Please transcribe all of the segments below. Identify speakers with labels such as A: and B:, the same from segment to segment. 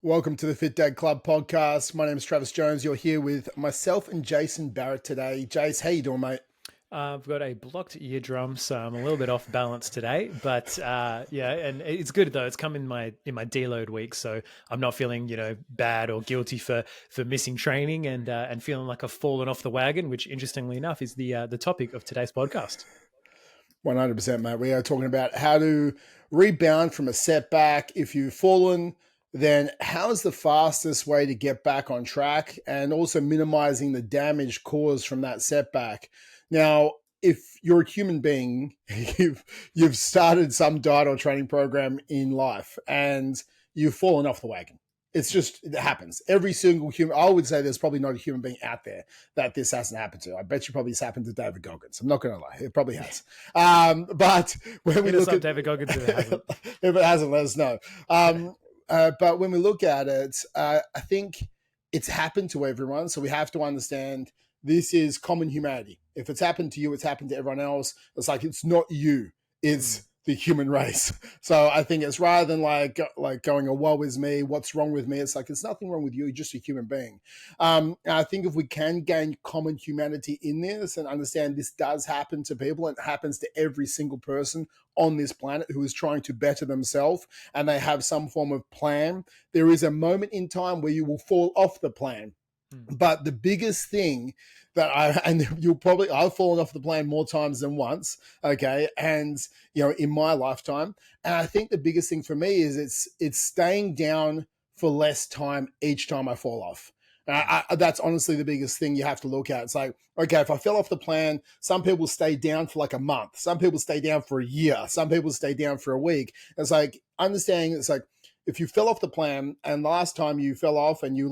A: Welcome to the Fit Dad Club podcast. My name is Travis Jones. You're here with myself and Jason Barrett today. Jace, how you doing, mate?
B: I've got a blocked eardrum, so I'm a little bit off balance today. But yeah, and it's good though. It's come in my deload week, so I'm not feeling bad or guilty for missing training and feeling like I've fallen off the wagon. Which, interestingly enough, is the topic of today's podcast.
A: 100%, mate. We are talking about how to rebound from a setback. If you've fallen, then how's the fastest way to get back on track and also minimizing the damage caused from that setback? Now, if you're a human being, you've started some diet or training program in life and you've fallen off the wagon. It happens. Every single human, I would say there's probably not a human being out there that this hasn't happened to. I bet you probably it's happened to David Goggins. I'm not going to lie. It probably has. But when we
B: Hit us
A: look
B: up,
A: at
B: David Goggins, if it hasn't.
A: if it hasn't, let us know. But when we look at it, I think it's happened to everyone. So we have to understand this is common humanity. If it's happened to you, it's happened to everyone else. It's like it's not you. It's the human race. So I think it's rather than like going, oh, woe is me, what's wrong with me? It's like, it's nothing wrong with you, you're just a human being. I think if we can gain common humanity in this and understand this does happen to people, and it happens to every single person on this planet who is trying to better themselves and they have some form of plan, there is a moment in time where you will fall off the plan. But the biggest thing that I've fallen off the plan more times than once, okay, and in my lifetime, and I think the biggest thing for me is it's staying down for less time each time I fall off. That's honestly the biggest thing you have to look at. It's like, okay, if I fell off the plan, some people stay down for like a month, some people stay down for a year, some people stay down for a week. It's like understanding. It's like, if you fell off the plan and last time you fell off and you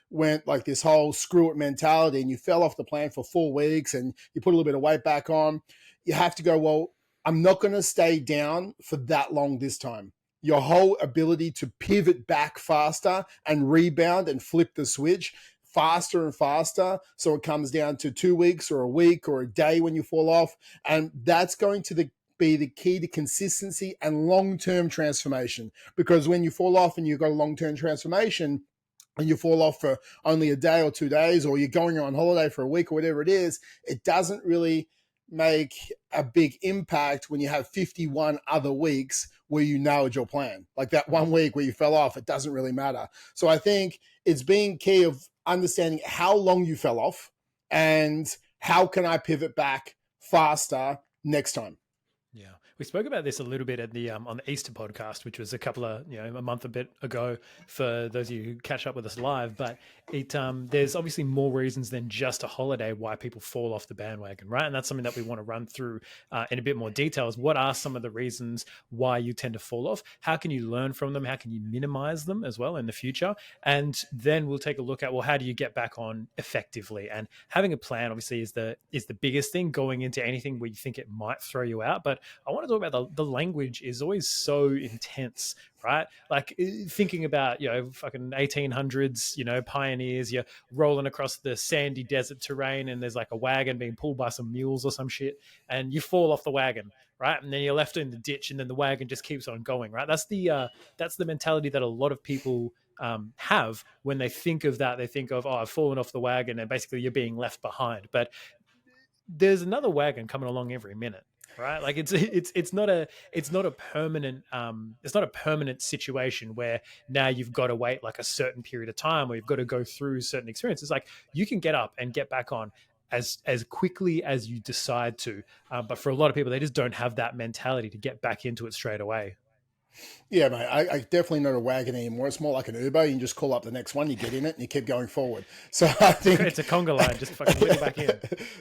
A: went like this whole screw it mentality and you fell off the plan for 4 weeks and you put a little bit of weight back on, you have to go, well, I'm not going to stay down for that long this time. Your whole ability to pivot back faster and rebound and flip the switch faster and faster. So it comes down to 2 weeks or a week or a day when you fall off. And that's going to be the key to consistency and long-term transformation. Because when you fall off and you've got a long-term transformation and you fall off for only a day or 2 days, or you're going on holiday for a week or whatever it is, it doesn't really make a big impact when you have 51 other weeks where you nailed your plan. Like that 1 week where you fell off, it doesn't really matter. So I think it's being key of understanding how long you fell off and how can I pivot back faster next time.
B: Yeah, we spoke about this a little bit at the on the Easter podcast, which was a month a bit ago for those of you who catch up with us live. But there's obviously more reasons than just a holiday why people fall off the bandwagon, right? And that's something that we want to run through in a bit more detail. Is what are some of the reasons why you tend to fall off? How can you learn from them? How can you minimize them as well in the future? And then we'll take a look at, well, how do you get back on effectively? And having a plan obviously is the biggest thing going into anything where you think it might throw you out. But I want to talk about the language is always so intense, right? Like thinking about, fucking 1800s, pioneers, you're rolling across the sandy desert terrain and there's like a wagon being pulled by some mules or some shit and you fall off the wagon, right? And then you're left in the ditch and then the wagon just keeps on going, right? That's the mentality that a lot of people have when they think of that. They think of, oh, I've fallen off the wagon and basically you're being left behind. But there's another wagon coming along every minute, right? Like it's not a permanent situation where now you've got to wait like a certain period of time or you've got to go through certain experiences. Like you can get up and get back on as quickly as you decide to, but for a lot of people, they just don't have that mentality to get back into it straight away.
A: Yeah, mate, I definitely not a wagon anymore. It's more like an Uber. You can just call up the next one, you get in it, and you keep going forward. So I think
B: it's a conga line. Just fucking wiggle back in.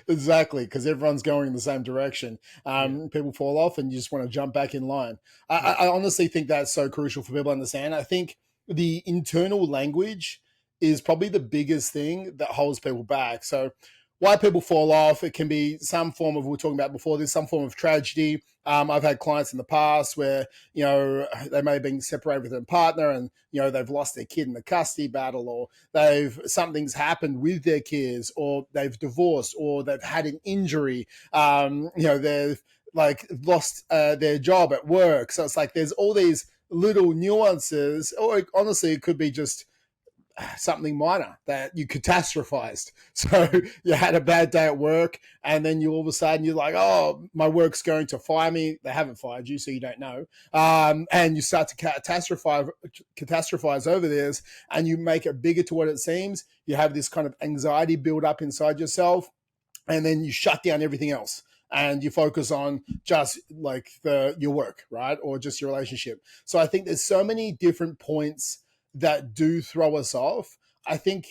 A: Exactly, because everyone's going in the same direction. People fall off, and you just want to jump back in line. I honestly think that's so crucial for people to understand. I think the internal language is probably the biggest thing that holds people back. So why people fall off, it can be some form of, we were talking about before, there's some form of tragedy. I've had clients in the past where, they may have been separated with their partner and, they've lost their kid in the custody battle, or something's happened with their kids, or they've divorced, or they've had an injury. They've like lost their job at work. So it's like there's all these little nuances, or honestly, it could be just something minor that you catastrophized. So you had a bad day at work, and then you all of a sudden you're like, oh, my work's going to fire me. They haven't fired you, so you don't know. And you start to catastrophize over this, and you make it bigger to what it seems. You have this kind of anxiety build up inside yourself, and then you shut down everything else. And you focus on just like your work, right? Or just your relationship. So I think there's so many different points that do throw us off. I think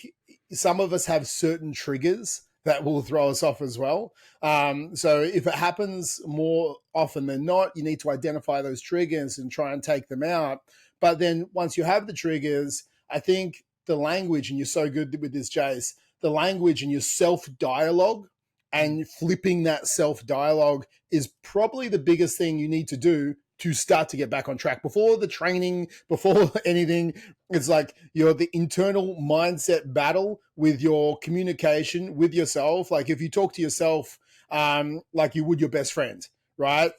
A: some of us have certain triggers that will throw us off as well. So if it happens more often than not, you need to identify those triggers and try and take them out. But then once you have the triggers, I think the language, and you're so good with this, Jace, the language and your self-dialogue and flipping that self-dialogue is probably the biggest thing you need to do to start to get back on track. Before the training, before anything, it's like the internal mindset battle with your communication with yourself. Like if you talk to yourself like you would your best friend, right?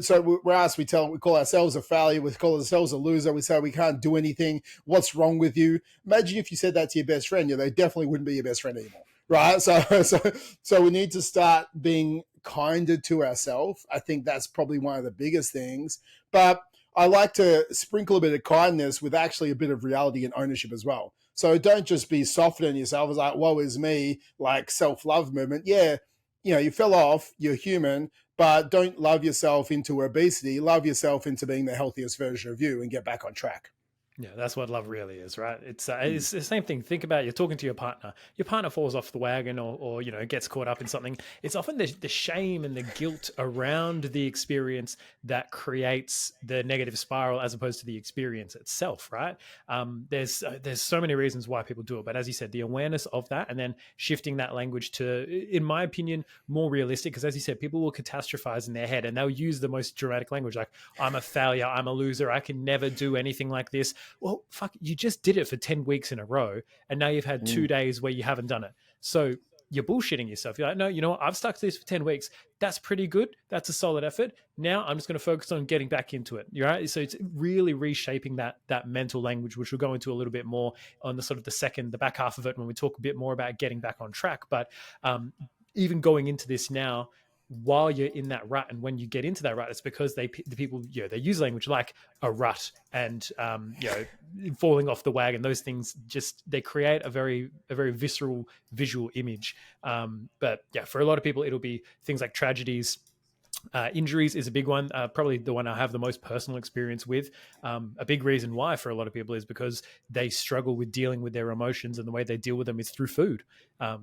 A: So we're asked, we call ourselves a failure, we call ourselves a loser, we say we can't do anything, what's wrong with you? Imagine if you said that to your best friend, they definitely wouldn't be your best friend anymore. Right. So we need to start being kinder to ourselves. I think that's probably one of the biggest things. But I like to sprinkle a bit of kindness with actually a bit of reality and ownership as well. So don't just be soft on yourself as like, woe is me, like self-love movement. Yeah, you fell off, you're human, but don't love yourself into obesity. Love yourself into being the healthiest version of you and get back on track.
B: Yeah, that's what love really is, right? It's the same thing. Think about you're talking to your partner. Your partner falls off the wagon, or gets caught up in something. It's often the shame and the guilt around the experience that creates the negative spiral, as opposed to the experience itself, right? There's so many reasons why people do it, but as you said, the awareness of that, and then shifting that language to, in my opinion, more realistic. Because as you said, people will catastrophize in their head, and they'll use the most dramatic language, like "I'm a failure, I'm a loser, I can never do anything like this." Well, fuck, you just did it for 10 weeks in a row, and now you've had 2 days where you haven't done it. So you're bullshitting yourself. You're like, no, you know what? I've stuck to this for 10 weeks. That's pretty good. That's a solid effort. Now I'm just going to focus on getting back into it. Right. So it's really reshaping that mental language, which we'll go into a little bit more on the sort of the back half of it when we talk a bit more about getting back on track. But even going into this now, while you're in that rut, and when you get into that rut, it's because the people they use language like a rut and falling off the wagon. Those things they create a very visceral visual image. But yeah, for a lot of people, it'll be things like tragedies. Injuries is a big one, probably the one I have the most personal experience with. A big reason why for a lot of people is because they struggle with dealing with their emotions, and the way they deal with them is through food.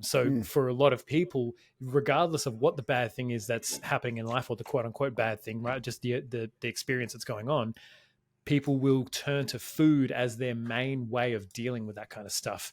B: So for a lot of people, regardless of what the bad thing is that's happening in life, or the quote unquote bad thing, right, just the experience that's going on, people will turn to food as their main way of dealing with that kind of stuff.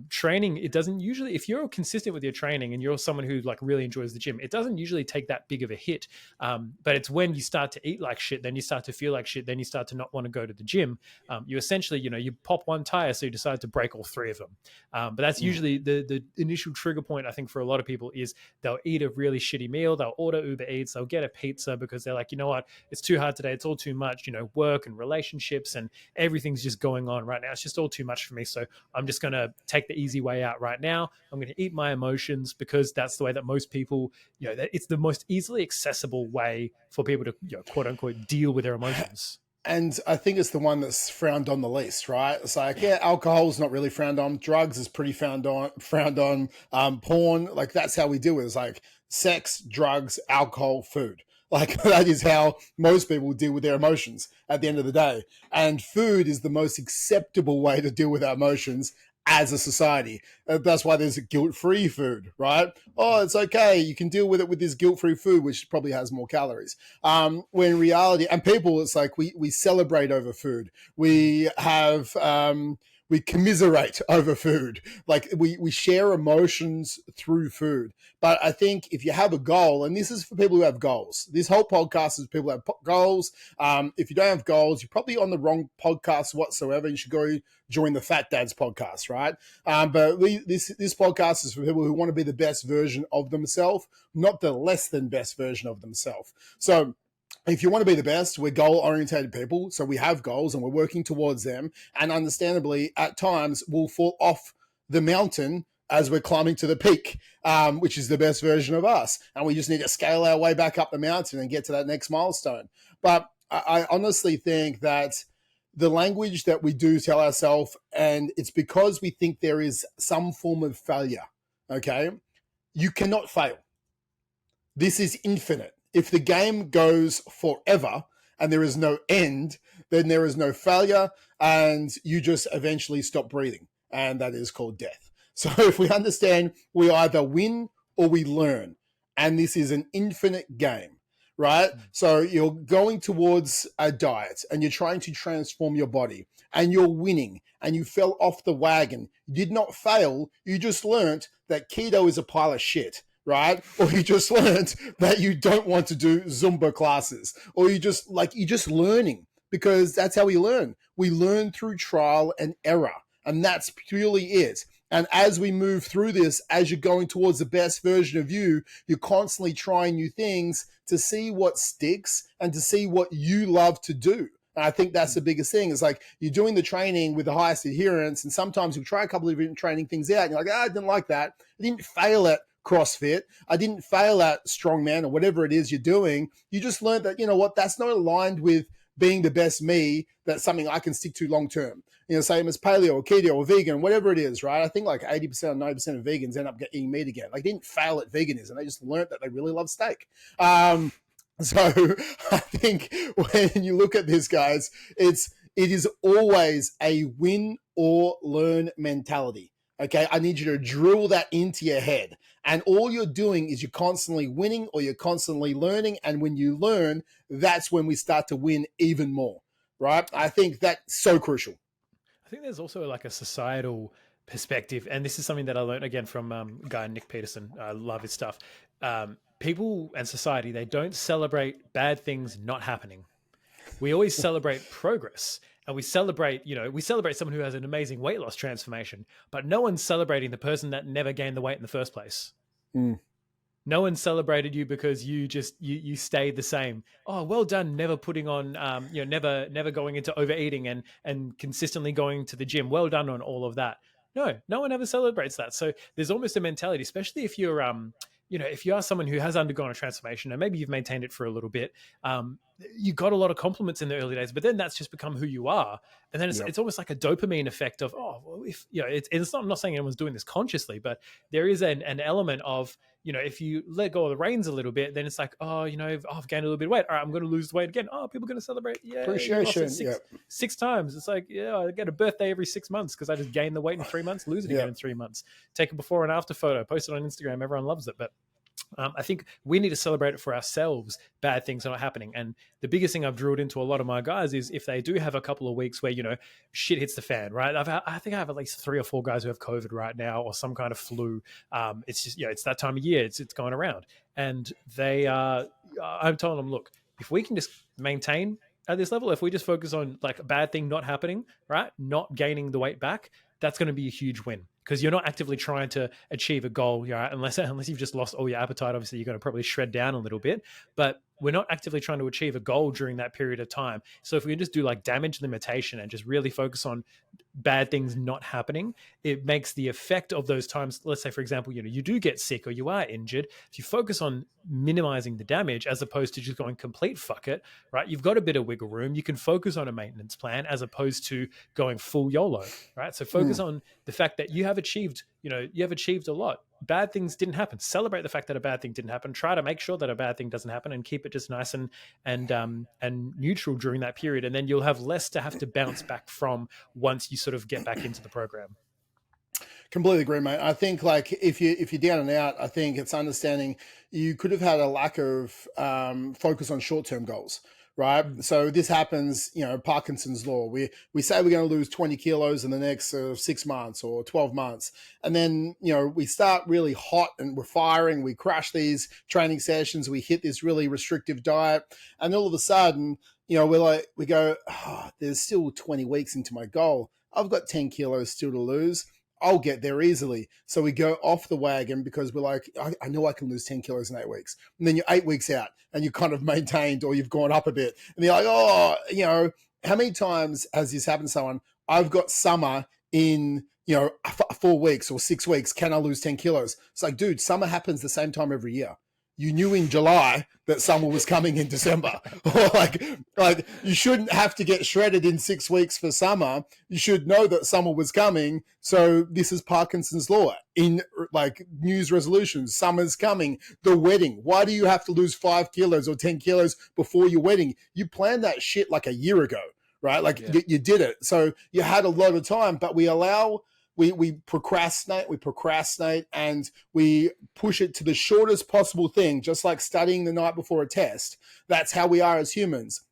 B: Training, it doesn't usually, if you're consistent with your training and you're someone who like really enjoys the gym, it doesn't usually take that big of a hit. But it's when you start to eat like shit, then you start to feel like shit, then you start to not want to go to the gym. You essentially, you pop one tire, so you decide to break all three of them. But that's usually the initial trigger point, I think, for a lot of people is they'll eat a really shitty meal, they'll order Uber Eats, they'll get a pizza because they're like, you know what, it's too hard today, it's all too much, work and relationships and everything's just going on right now. It's just all too much for me. So I'm just going to take the easy way out right now. I'm going to eat my emotions because that's the way that most people, it's the most easily accessible way for people to, quote unquote, deal with their emotions.
A: And I think it's the one that's frowned on the least, right? It's like, yeah, alcohol's not really frowned on. Drugs is pretty frowned on. Porn, like that's how we deal with it. It's like sex, drugs, alcohol, food. Like that is how most people deal with their emotions at the end of the day. And food is the most acceptable way to deal with our emotions as a society. That's why there's a guilt-free food, right? Oh, it's okay. You can deal with it with this guilt-free food, which probably has more calories. When in reality, and people, it's like we celebrate over food. We have... we commiserate over food. Like we share emotions through food. But I think if you have a goal, and this is for people who have goals, this whole podcast is for people who have goals. If you don't have goals, you're probably on the wrong podcast whatsoever. You should go join the Fat Dads podcast, right? But this podcast is for people who want to be the best version of themselves, not the less than best version of themselves. So if you want to be the best, we're goal-oriented people. So we have goals and we're working towards them. And understandably, at times, we'll fall off the mountain as we're climbing to the peak, which is the best version of us. And we just need to scale our way back up the mountain and get to that next milestone. But I honestly think that the language that we do tell ourselves, and it's because we think there is some form of failure, okay? You cannot fail. This is infinite. If the game goes forever and there is no end, then there is no failure and you just eventually stop breathing. And that is called death. So if we understand we either win or we learn, and this is an infinite game, right? So you're going towards a diet and you're trying to transform your body and you're winning and you fell off the wagon. You did not fail. You just learned that keto is a pile of shit. Right? Or you just learned that you don't want to do Zumba classes, or you're just learning, because that's how we learn. We learn through trial and error, and that's purely it. And as we move through this, as you're going towards the best version of you, you're constantly trying new things to see what sticks and to see what you love to do. And I think that's the biggest thing. It's like you're doing the training with the highest adherence, and sometimes you try a couple of different training things out, and you're like, I didn't like that. I didn't fail at CrossFit. I didn't fail at strongman or whatever it is you're doing. You just learned that, you know what, that's not aligned with being the best me. That's something I can stick to long term. You know, same as paleo or keto or vegan, whatever it is, right? I think like 80% or 90% of vegans end up eating meat again. Like they didn't fail at veganism. They just learned that they really love steak. So I think when you look at this, guys, it is always a win or learn mentality. Okay, I need you to drill that into your head. And all you're doing is you're constantly winning or you're constantly learning. And when you learn, that's when we start to win even more, right? I think that's so crucial.
B: I think there's also like a societal perspective. And this is something that I learned again from a guy, Nick Peterson. I love his stuff. People and society, they don't celebrate bad things not happening. We always celebrate progress. And we celebrate someone who has an amazing weight loss transformation, but no one's celebrating the person that never gained the weight in the first place. No one celebrated you because you stayed the same. Oh, well done, never putting on, never going into overeating and consistently going to the gym. Well done on all of that. No one ever celebrates that. So there's almost a mentality, especially if you're, if you are someone who has undergone a transformation and maybe you've maintained it for a little bit, you got a lot of compliments in the early days, but then that's just become who you are. And then it's almost like a dopamine effect of, it's not, I'm not saying anyone's doing this consciously, but there is an element of, if you let go of the reins a little bit, then it's like, I've gained a little bit of weight. All right, I'm going to lose the weight again. Oh, people are going to celebrate. Yeah.
A: Appreciation.
B: Six times. It's like, I get a birthday every 6 months because I just gained the weight in 3 months, lose it again in 3 months. Take a before and after photo, post it on Instagram. Everyone loves it. But I think we need to celebrate it for ourselves. Bad things are not happening. And the biggest thing I've drilled into a lot of my guys is if they do have a couple of weeks where, shit hits the fan, right? I think I have at least 3 or 4 guys who have COVID right now or some kind of flu. It's just, it's that time of year. It's going around. And I'm telling them, look, if we can just maintain at this level, if we just focus on like a bad thing not happening, right? Not gaining the weight back, that's going to be a huge win. Because you're not actively trying to achieve a goal, unless you've just lost all your appetite. Obviously, you're going to probably shred down a little bit. But we're not actively trying to achieve a goal during that period of time. So if we can just do like damage limitation and just really focus on bad things not happening, it makes the effect of those times. Let's say, for example, you do get sick or you are injured. If you focus on minimizing the damage as opposed to just going complete fuck it, right? You've got a bit of wiggle room. You can focus on a maintenance plan as opposed to going full YOLO, right? So focus on the fact that you have achieved, you have achieved a lot. Bad things didn't happen. Celebrate the fact that a bad thing didn't happen. Try to make sure that a bad thing doesn't happen and keep it just nice and neutral during that period. And then you'll have less to have to bounce back from once you sort of get back into the program.
A: Completely agree, mate. I think like if you're down and out, I think it's understanding you could have had a lack of focus on short-term goals. Right. So this happens, Parkinson's law. We say we're going to lose 20 kilos in the next 6 months or 12 months. And then, we start really hot and we're firing. We crash these training sessions. We hit this really restrictive diet. And all of a sudden, we go, there's still 20 weeks into my goal. I've got 10 kilos still to lose. I'll get there easily. So we go off the wagon because we're like, I know I can lose 10 kilos in 8 weeks. And then you're 8 weeks out and you're kind of maintained or you've gone up a bit. And you're like, oh, how many times has this happened to someone? I've got summer in, 4 weeks or 6 weeks. Can I lose 10 kilos? It's like, dude, summer happens the same time every year. You knew in July that summer was coming in December. Or like you shouldn't have to get shredded in 6 weeks for summer. You should know that summer was coming. So this is Parkinson's law in like news resolutions. Summer's coming. The wedding. Why do you have to lose 5 kilos or 10 kilos before your wedding? You planned that shit like a year ago, right? Like you did it. So you had a lot of time, but we procrastinate and we push it to the shortest possible thing, just like studying the night before a test. That's how we are as humans.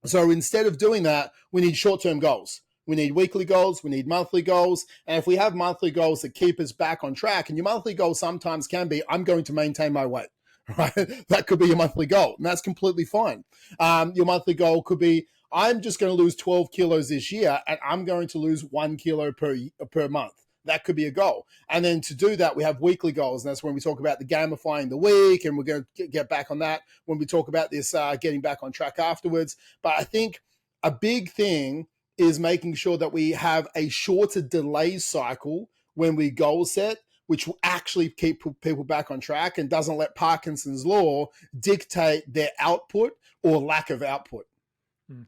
A: So instead of doing that, we need short-term goals. We need weekly goals. We need monthly goals. And if we have monthly goals that keep us back on track, and your monthly goal sometimes can be, I'm going to maintain my weight, right? That could be your monthly goal, and that's completely fine. Your monthly goal could be, I'm just going to lose 12 kilos this year and I'm going to lose 1 kilo per month. That could be a goal. And then to do that, we have weekly goals. And that's when we talk about the gamifying the week. And we're going to get back on that when we talk about this getting back on track afterwards. But I think a big thing is making sure that we have a shorter delay cycle when we goal set, which will actually keep people back on track and doesn't let Parkinson's law dictate their output or lack of output.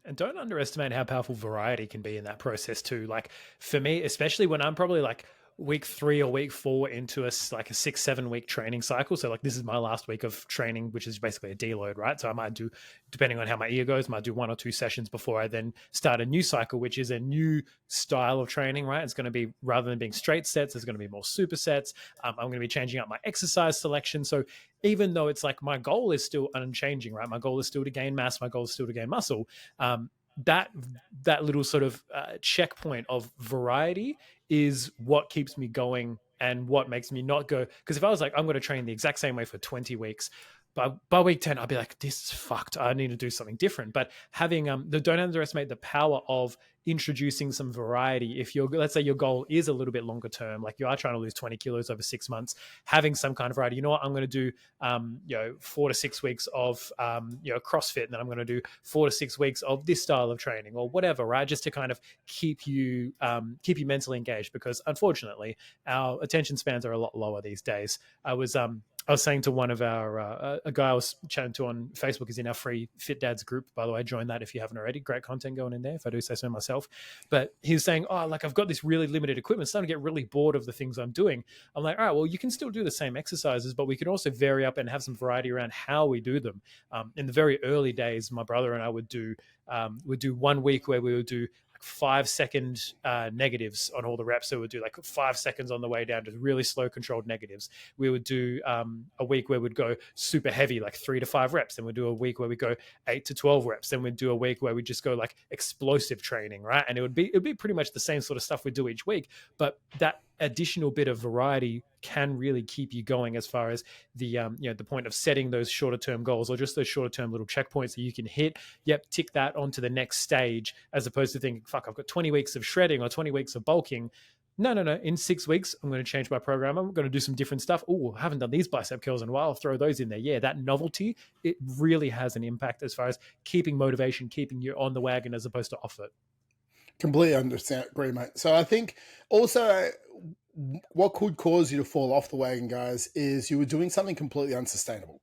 B: And don't underestimate how powerful variety can be in that process too. Like for me, especially when I'm probably like week 3 or week 4 into a 6-7 week training cycle. So like this is my last week of training, which is basically a deload, right? So I might do, depending on how my ear goes, might do 1 or 2 sessions before I then start a new cycle, which is a new style of training, right? It's going to be, rather than being straight sets, there's going to be more supersets. I'm going to be changing up my exercise selection. So even though it's like my goal is still unchanging, right? My goal is still to gain mass. My goal is still to gain muscle. That little sort of checkpoint of variety is what keeps me going and what makes me not go. Because if I was like, I'm going to train the exact same way for 20 weeks, by week 10, I'd be like, this is fucked. I need to do something different. But having, don't underestimate the power of introducing some variety. If let's say your goal is a little bit longer term, like you are trying to lose 20 kilos over 6 months, having some kind of variety. You know what, I'm going to do, 4 to 6 weeks of, CrossFit, and then I'm going to do 4 to 6 weeks of this style of training or whatever, right? Just to kind of keep you mentally engaged, because unfortunately our attention spans are a lot lower these days. I was saying to one of our, a guy I was chatting to on Facebook is in our free Fit Dads group, by the way. Join that if you haven't already. Great content going in there, if I do say so myself. But he was saying, I've got this really limited equipment, starting to get really bored of the things I'm doing. I'm like, all right, well, you can still do the same exercises, but we can also vary up and have some variety around how we do them. In the very early days, my brother and I would do 1 week where we would do 5-second negatives on all the reps. So we'd do like 5 seconds on the way down to really slow controlled negatives. We would do a week where we'd go super heavy, like 3 to 5 reps. Then we'd do a week where we go 8 to 12 reps. Then we'd do a week where we just go like explosive training, right? And it'd be pretty much the same sort of stuff we do each week, but that additional bit of variety can really keep you going as far as the the point of setting those shorter term goals, or just those shorter term little checkpoints that you can hit. Yep, tick that onto the next stage, as opposed to thinking, fuck, I've got 20 weeks of shredding or 20 weeks of bulking. No. In 6 weeks, I'm going to change my program. I'm going to do some different stuff. Oh, I haven't done these bicep curls in a while. I'll throw those in there. Yeah, that novelty, it really has an impact as far as keeping motivation, keeping you on the wagon as opposed to off it.
A: Completely understand, agree, mate. So I think also what could cause you to fall off the wagon, guys, is you were doing something completely unsustainable.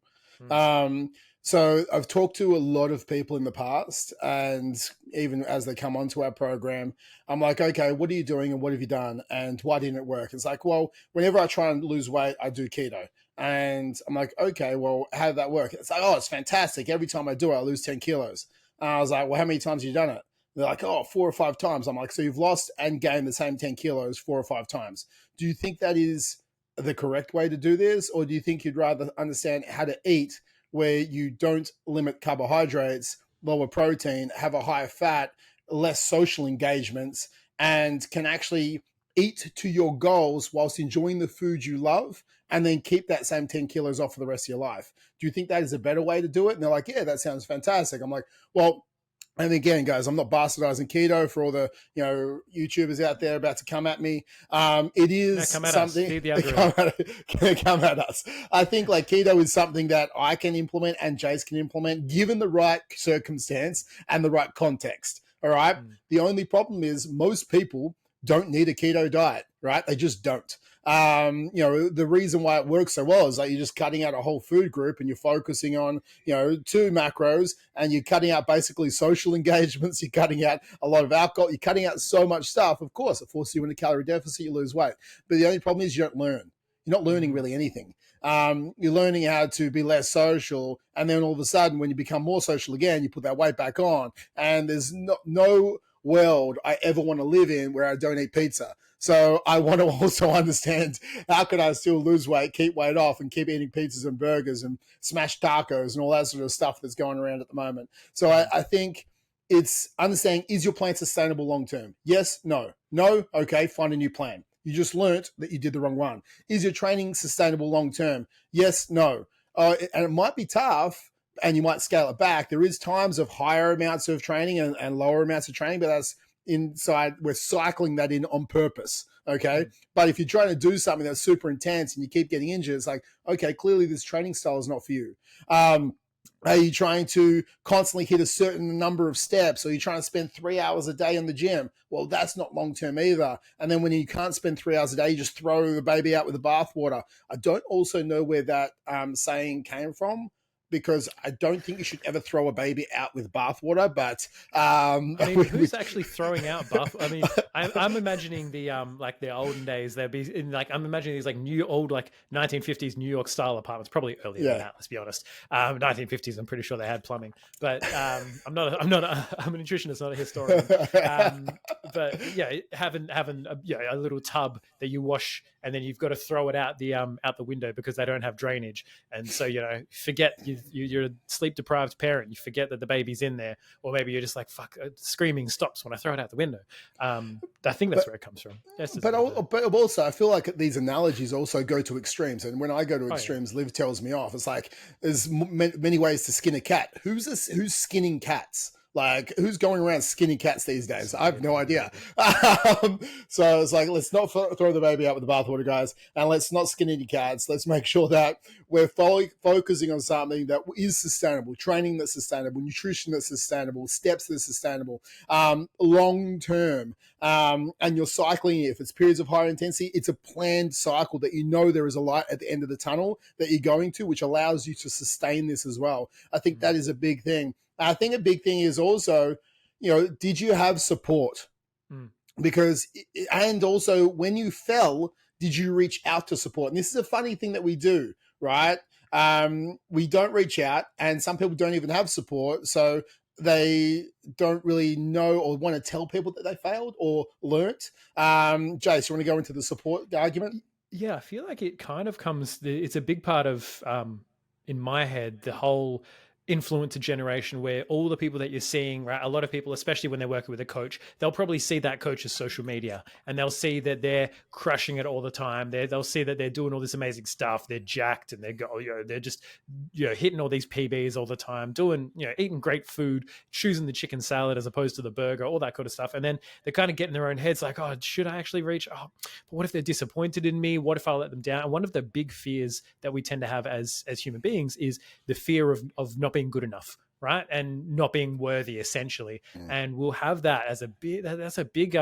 A: So I've talked to a lot of people in the past, and even as they come onto our program, I'm like, okay, what are you doing and what have you done and why didn't it work? It's like, well, whenever I try and lose weight, I do keto. And I'm like, okay, well, how did that work? It's like, oh, it's fantastic. Every time I do it, I lose 10 kilos. And I was like, well, how many times have you done it? They're like, 4 or 5 times. I'm like, so you've lost and gained the same 10 kilos 4 or 5 times. Do you think that is the correct way to do this? Or do you think you'd rather understand how to eat where you don't limit carbohydrates, lower protein, have a higher fat, less social engagements, and can actually eat to your goals whilst enjoying the food you love, and then keep that same 10 kilos off for the rest of your life? Do you think that is a better way to do it? And they're like, yeah, that sounds fantastic. I'm like, well, And again, guys, I'm not bastardizing keto for all the YouTubers out there about to come at me. It
B: No,
A: is
B: come at us.
A: something
B: Feed the underground.
A: come at us. I think like keto is something that I can implement and Jace can implement given the right circumstance and the right context. All right. The only problem is most people don't need a keto diet, right? They just don't. The reason why it works so well is like you're just cutting out a whole food group and you're focusing on, 2 macros, and you're cutting out basically social engagements. You're cutting out a lot of alcohol. You're cutting out so much stuff. Of course, it forces you into calorie deficit. You lose weight. But the only problem is you don't learn. You're not learning really anything. You're learning how to be less social. And then all of a sudden, when you become more social again, you put that weight back on. And there's no world I ever want to live in where I don't eat pizza. So I want to also understand how can I still lose weight, keep weight off, and keep eating pizzas and burgers and smashed tacos and all that sort of stuff that's going around at the moment. So I think it's understanding, is your plan sustainable long term? Yes, no. No, okay, find a new plan. You just learnt that you did the wrong one. Is your training sustainable long term? Yes, no. And it might be tough, and you might scale it back. There is times of higher amounts of training and lower amounts of training, but that's inside. We're cycling that in on purpose. Okay. But if you're trying to do something that's super intense and you keep getting injured, it's like, okay, clearly this training style is not for you. Are you trying to constantly hit a certain number of steps? Or are you trying to spend 3 hours a day in the gym? Well, that's not long-term either. And then when you can't spend 3 hours a day, you just throw the baby out with the bathwater. I don't also know where that saying came from, because I don't think you should ever throw a baby out with bathwater. But
B: I mean, who's actually throwing out bath? I mean, I'm imagining the like the olden days. There'd be I'm imagining these like old 1950s New York style apartments, probably earlier than that. Let's be honest. 1950s. I'm pretty sure they had plumbing, but I'm a nutritionist, not a historian. But yeah, having a little tub that you wash, and then you've got to throw it out the window because they don't have drainage, and so forget you're a sleep deprived parent. You forget that the baby's in there, or maybe you're just like, fuck, screaming stops when I throw it out the window. I think that's where it comes from.
A: But also, I feel like these analogies also go to extremes, and when I go to extremes, Liv tells me off. It's like there's many ways to skin a cat. Who's skinning cats? Like, who's going around skinning cats these days? I have no idea. So it's like, let's not throw the baby out with the bathwater, guys, and let's not skin any cats. Let's make sure that we're focusing on something that is sustainable, training that's sustainable, nutrition that's sustainable, steps that's sustainable, long term. And you're cycling, if it's periods of higher intensity, it's a planned cycle that there is a light at the end of the tunnel that you're going to, which allows you to sustain this as well. I think that is a big thing. I think a big thing is also, did you have support? Because, and also when you fell, did you reach out to support? And this is a funny thing that we do, right? We don't reach out, and some people don't even have support. So they don't really know or want to tell people that they failed or learnt. Jace, you want to go into the support argument?
B: Yeah, I feel like it kind of it's a big part of, in my head, the whole influencer generation, where all the people that you're seeing, right, a lot of people, especially when they're working with a coach, they'll probably see that coach's social media, and they'll see that they're crushing it all the time. They'll see that they're doing all this amazing stuff. They're jacked, and they're just hitting all these PBs all the time, doing eating great food, choosing the chicken salad as opposed to the burger, all that kind of stuff. And then they kind of get in their own heads like, oh, should I actually reach? Oh, but what if they're disappointed in me? What if I let them down? And one of the big fears that we tend to have as human beings is the fear of not being good enough, right? And not being worthy, essentially. And we'll have that as that's a big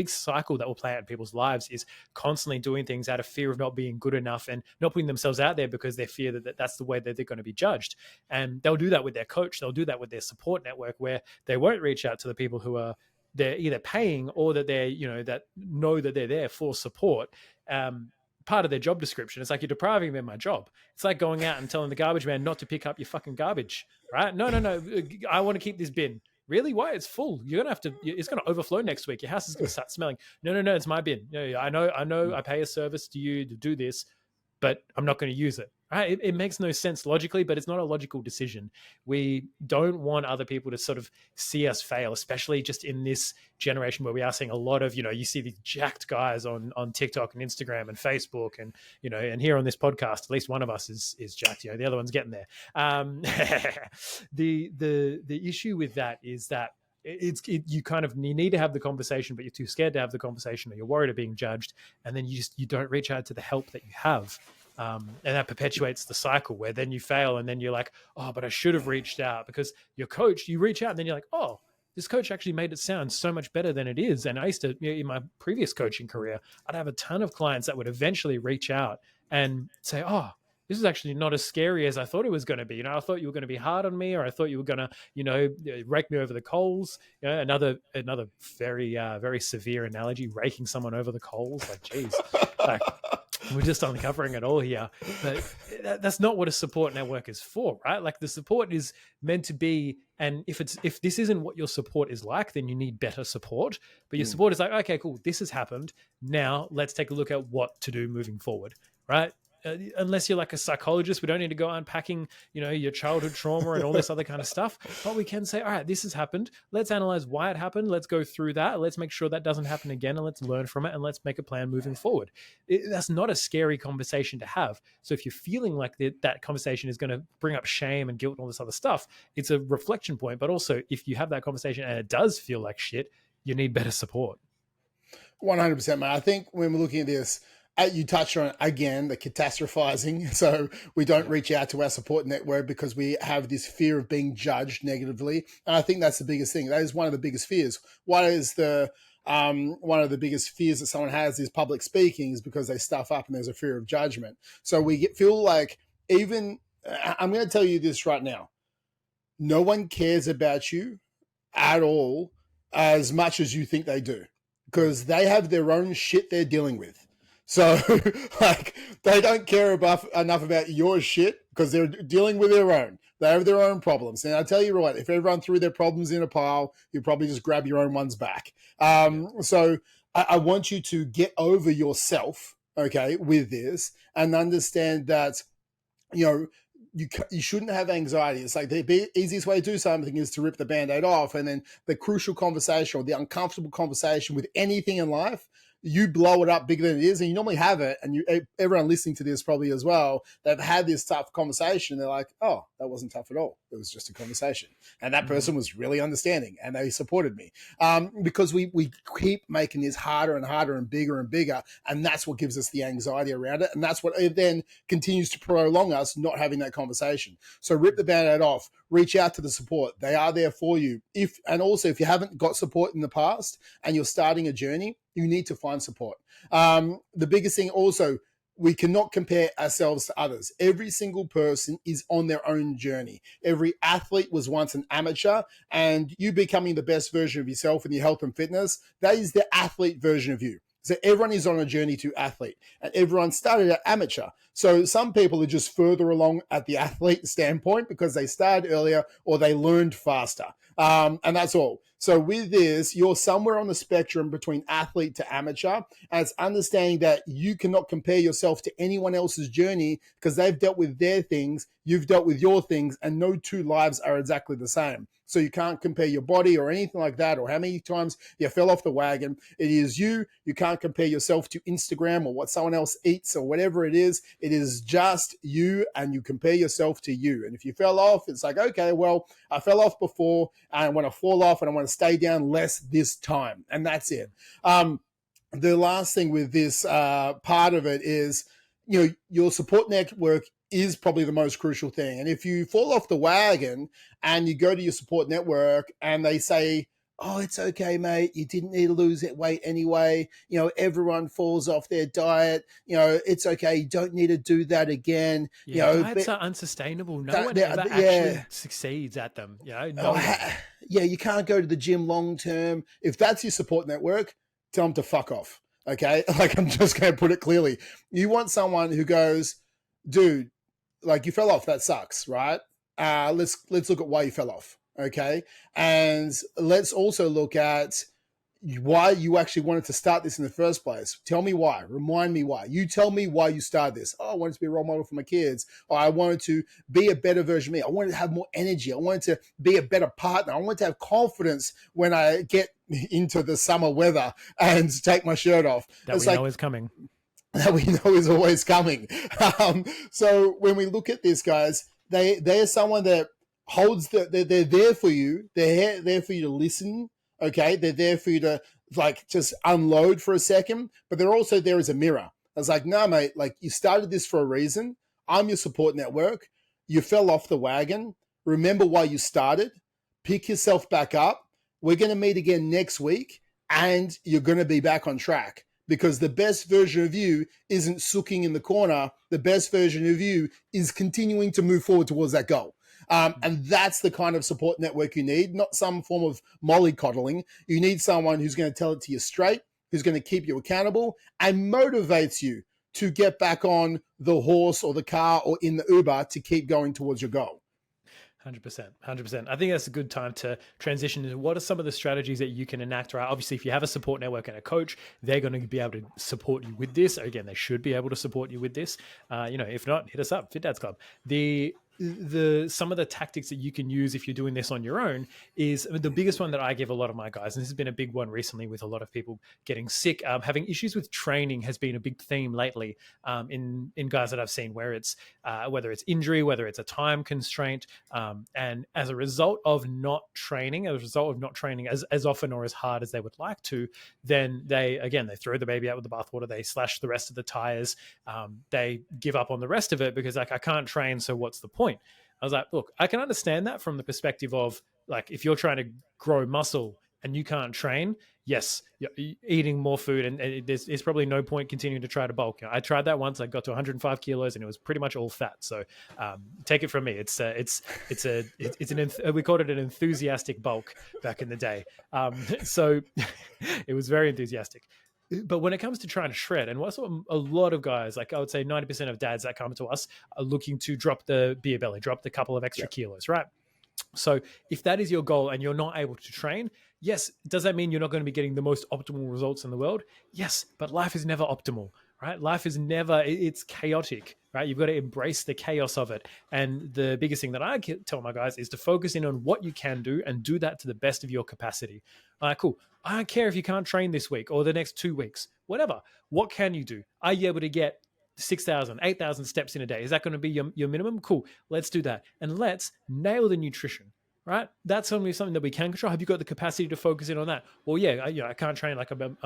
B: cycle that will play out in people's lives, is constantly doing things out of fear of not being good enough and not putting themselves out there because they fear that that's the way that they're going to be judged. And they'll do that with their coach. They'll do that with their support network, where they won't reach out to the people who are they're either paying or that they're, that know that they're there for support. Part of their job description. It's like, you're depriving me of my job. It's like going out and telling the garbage man not to pick up your fucking garbage, right? No. I want to keep this bin. Really? Why? It's full. You're going to have to, it's going to overflow next week. Your house is going to start smelling. No, it's my bin. I know I pay a service to you to do this, but I'm not going to use it. Right? It makes no sense logically, but it's not a logical decision. We don't want other people to sort of see us fail, especially just in this generation where we are seeing a lot of, you see these jacked guys on TikTok and Instagram and Facebook, and and here on this podcast, at least one of us is jacked. The other one's getting there. The issue with that is that you need to have the conversation, but you're too scared to have the conversation, or you're worried of being judged, and then you don't reach out to the help that you have. And that perpetuates the cycle where then you fail, and then you're like, oh, but I should have reached out, because your coach, you reach out and then you're like, oh, this coach actually made it sound so much better than it is. And I used to, in my previous coaching career, I'd have a ton of clients that would eventually reach out and say, oh, this is actually not as scary as I thought it was going to be. I thought you were going to be hard on me, or I thought you were going to, rake me over the coals. Another very, very severe analogy, raking someone over the coals. Like, geez, like, we're just uncovering it all here, but that's not what a support network is for, right? Like, the support is meant to be, and if this isn't what your support is like, then you need better support. But your support is like, okay, cool, this has happened. Now let's take a look at what to do moving forward, right? Unless you're like a psychologist, we don't need to go unpacking, your childhood trauma and all this other kind of stuff. But we can say, all right, this has happened. Let's analyze why it happened. Let's go through that. Let's make sure that doesn't happen again, and let's learn from it, and let's make a plan moving forward. That's not a scary conversation to have. So if you're feeling like that conversation is going to bring up shame and guilt and all this other stuff, it's a reflection point. But also, if you have that conversation and it does feel like shit, you need better support.
A: 100%, man. I think when we're looking at this, you touched on, again, the catastrophizing. So we don't reach out to our support network because we have this fear of being judged negatively. And I think that's the biggest thing. That is one of the biggest fears. One of the biggest fears that someone has is public speaking, is because they stuff up and there's a fear of judgment. So feel like, even, I'm going to tell you this right now, no one cares about you at all as much as you think they do, because they have their own shit they're dealing with. So, like, they don't care enough about your shit because they're dealing with their own. They have their own problems. And I tell you what, if everyone threw their problems in a pile, you'd probably just grab your own ones back. So I want you to get over yourself, okay, with this, and understand that, you shouldn't have anxiety. It's like the easiest way to do something is to rip the Band-Aid off. And then the crucial conversation, or the uncomfortable conversation with anything in life, you blow it up bigger than it is, and you normally have it. And everyone listening to this probably as well, they've had this tough conversation. They're like, oh, that wasn't tough at all. It was just a conversation. And that person was really understanding, and they supported me. Because we keep making this harder and harder and bigger, and that's what gives us the anxiety around it. And that's what then continues to prolong us not having that conversation. So rip the Band-Aid off, reach out to the support. They are there for you. And also, if you haven't got support in the past and you're starting a journey, you need to find support. The biggest thing also, we cannot compare ourselves to others. Every single person is on their own journey. Every athlete was once an amateur, and you becoming the best version of yourself in your health and fitness, that is the athlete version of you. So everyone is on a journey to athlete, and everyone started at amateur. So some people are just further along at the athlete standpoint because they started earlier or they learned faster. And that's all. So with this, you're somewhere on the spectrum between athlete to amateur, and it's understanding that you cannot compare yourself to anyone else's journey because they've dealt with their things, you've dealt with your things, and no two lives are exactly the same. So you can't compare your body or anything like that, or how many times you fell off the wagon. It is you. You can't compare yourself to Instagram or what someone else eats or whatever it is. It is just you, and you compare yourself to you. And if you fell off, it's like, okay, well, I fell off before, and I want to fall off, and I want to stay down less this time. And that's it. The last thing with this part of it is, your support network is probably the most crucial thing. And if you fall off the wagon and you go to your support network and they say, oh, it's okay, mate, you didn't need to lose that weight anyway, everyone falls off their diet, it's okay, you don't need to do that again.
B: Diets are unsustainable. No one ever actually succeeds at them.
A: You can't go to the gym long term. If that's your support network, tell them to fuck off. Okay, like, I'm just going to put it clearly. You want someone who goes, dude, like, you fell off, that sucks, right? Let's look at why you fell off, okay? And let's also look at, why you actually wanted to start this in the first place. Tell me why. Remind me why. You tell me why you started this. Oh, I wanted to be a role model for my kids. Or I wanted to be a better version of me. I wanted to have more energy. I wanted to be a better partner. I wanted to have confidence when I get into the summer weather and take my shirt off.
B: That we know is coming.
A: That we know is always coming. So when we look at this, guys, they are someone that holds they're there for you. They're there for you to listen. Okay, they're there for you to like just unload for a second, but they're also there as a mirror. I was like, no, mate, like you started this for a reason. I'm your support network. You fell off the wagon. Remember why you started. Pick yourself back up. We're going to meet again next week, and you're going to be back on track, because the best version of you isn't sooking in the corner. The best version of you is continuing to move forward towards that goal. And that's the kind of support network you need, not some form of mollycoddling. You need someone who's going to tell it to you straight, who's going to keep you accountable and motivates you to get back on the horse or the car or in the Uber to keep going towards your goal.
B: 100%. I think that's a good time to transition into what are some of the strategies that you can enact, right? Obviously, if you have a support network and a coach, they're going to be able to support you with this. Again, they should be able to support you with this. If not, hit us up, Fit Dads Club. Some of the tactics that you can use if you're doing this on your own is the biggest one that I give a lot of my guys, and this has been a big one recently with a lot of people getting sick. Having issues with training has been a big theme lately in guys that I've seen, where it's whether it's injury, whether it's a time constraint, and as a result of not training as often or as hard as they would like to, then they throw the baby out with the bathwater. They slash the rest of the tires. They give up on the rest of it because like, I can't train, so what's the point? I was like, look, I can understand that from the perspective of like, if you're trying to grow muscle and you can't train, yes, you're eating more food and there's probably no point continuing to try to bulk. I tried that once. I got to 105 kilos and it was pretty much all fat. So take it from me. We called it an enthusiastic bulk back in the day. So it was very enthusiastic. But when it comes to trying to shred, and what's a lot of guys, like I would say 90% of dads that come to us are looking to drop the beer belly, drop the couple of extra kilos, right? So if that is your goal and you're not able to train, yes, does that mean you're not going to be getting the most optimal results in the world? Yes, but life is never optimal, right? Life is never, it's chaotic, right? You've got to embrace the chaos of it. And the biggest thing that I tell my guys is to focus in on what you can do and do that to the best of your capacity. All right, cool. I don't care if you can't train this week or the next 2 weeks, whatever. What can you do? Are you able to get 6,000, 8,000 steps in a day? Is that going to be your minimum? Cool. Let's do that. And let's nail the nutrition, right? That's going to be something that we can control. Have you got the capacity to focus in on that? Well, yeah, I can't train, like I'm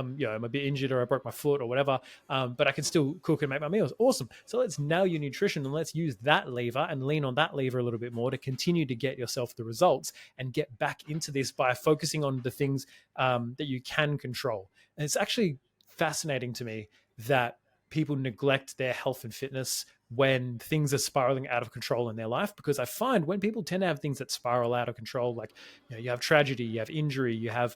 B: a bit injured or I broke my foot or whatever, but I can still cook and make my meals. Awesome. So let's nail your nutrition and let's use that lever and lean on that lever a little bit more to continue to get yourself the results and get back into this by focusing on the things that you can control. And it's actually fascinating to me that people neglect their health and fitness when things are spiraling out of control in their life, because I find when people tend to have things that spiral out of control, like you have tragedy, you have injury, you have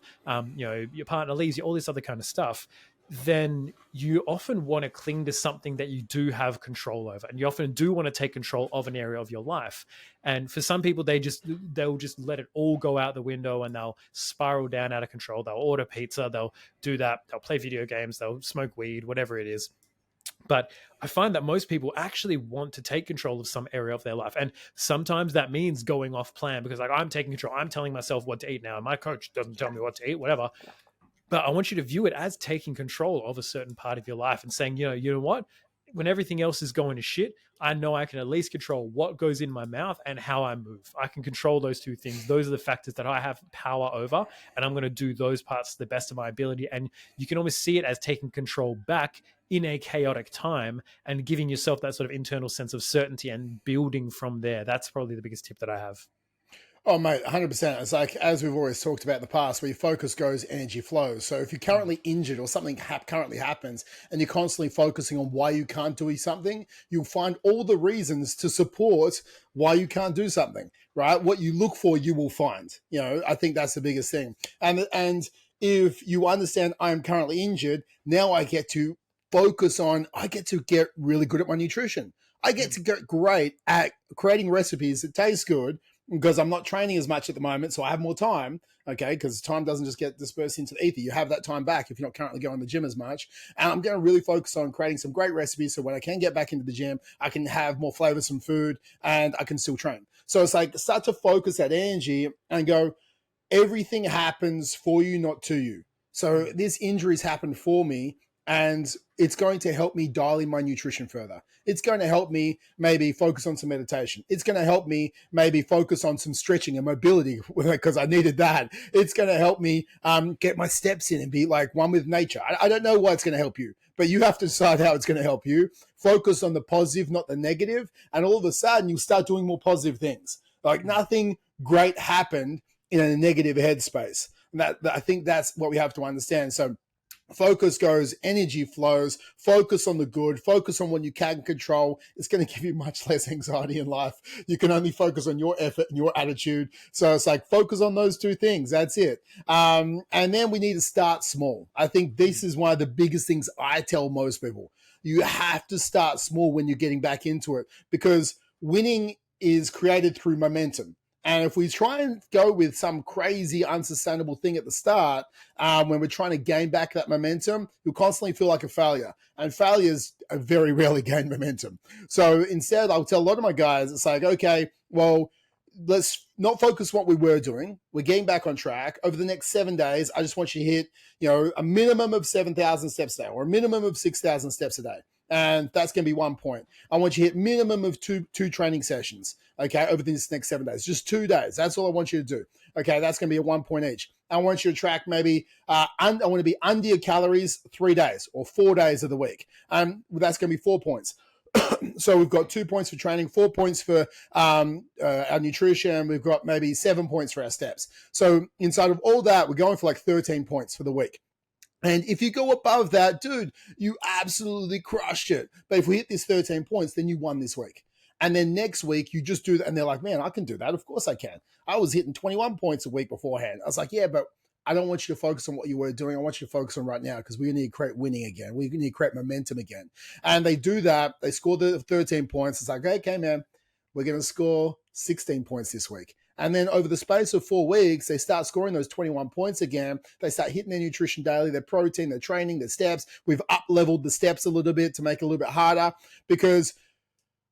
B: your partner leaves you, all this other kind of stuff, then you often want to cling to something that you do have control over, and you often do want to take control of an area of your life. And for some people, they'll just let it all go out the window and they'll spiral down out of control. They'll order pizza, they'll do that, they'll play video games, they'll smoke weed, whatever it is. But I find that most people actually want to take control of some area of their life. And sometimes that means going off plan, because like I'm taking control. I'm telling myself what to eat now. And my coach doesn't tell me what to eat, whatever. But I want you to view it as taking control of a certain part of your life and saying, you know what? When everything else is going to shit, I know I can at least control what goes in my mouth and how I move. I can control those two things. Those are the factors that I have power over, and I'm going to do those parts to the best of my ability. And you can almost see it as taking control back in a chaotic time and giving yourself that sort of internal sense of certainty and building from there. That's probably the biggest tip that I have.
A: Oh, mate, 100%. It's like, as we've always talked about in the past, where your focus goes, energy flows. So if you're currently injured or something currently happens and you're constantly focusing on why you can't do something, you'll find all the reasons to support why you can't do something, right? What you look for, you will find. I think that's the biggest thing. And if you understand I'm currently injured, now I get to get really good at my nutrition. I get to get great at creating recipes that taste good, because I'm not training as much at the moment, so I have more time. okay, because time doesn't just get dispersed into the ether. You have that time back if you're not currently going to the gym as much. And I'm going to really focus on creating some great recipes so when I can get back into the gym, I can have more flavorsome food and I can still train. So it's like start to focus that energy and go, everything happens for you, not to you. So this injury's happened for me, and it's going to help me dial in my nutrition further. It's going to help me maybe focus on some meditation. It's going to help me maybe focus on some stretching and mobility because I needed that. It's going to help me get my steps in and be like one with nature. I don't know why it's going to help you, but you have to decide how it's going to help you. Focus on the positive, not the negative, and all of a sudden you'll start doing more positive things. Like nothing great happened in a negative headspace. And that I think that's what we have to understand. So focus goes, energy flows, focus on the good, focus on what you can control. It's going to give you much less anxiety in life. You can only focus on your effort and your attitude. So it's like focus on those two things. That's it. And then we need to start small. I think this is one of the biggest things I tell most people. You have to start small when you're getting back into it, because winning is created through momentum. And if we try and go with some crazy, unsustainable thing at the start, when we're trying to gain back that momentum, you'll constantly feel like a failure. And failures very rarely gain momentum. So instead, I'll tell a lot of my guys, it's like, okay, well, let's not focus on what we were doing. We're getting back on track. Over the next 7 days, I just want you to hit, a minimum of 7,000 steps a day or a minimum of 6,000 steps a day. And that's going to be 1 point. I want you to hit minimum of two training sessions, okay, over these next 7 days. Just 2 days. That's all I want you to do. Okay, that's going to be a 1 point each. I want you to track maybe, I want to be under your calories 3 days or 4 days of the week. That's going to be 4 points. So we've got 2 points for training, 4 points for our nutrition. We've got maybe 7 points for our steps. So inside of all that, we're going for like 13 points for the week. And if you go above that, dude, you absolutely crushed it. But if we hit this 13 points, then you won this week. And then next week, you just do that. And they're like, man, I can do that. Of course I can. I was hitting 21 points a week beforehand. I was like, yeah, but I don't want you to focus on what you were doing. I want you to focus on right now, because we need to create winning again. We need to create momentum again. And they do that. They score the 13 points. It's like, okay, man, we're going to score 16 points this week. And then over the space of 4 weeks, they start scoring those 21 points again. They start hitting their nutrition daily, their protein, their training, their steps. We've up-leveled the steps a little bit to make it a little bit harder, because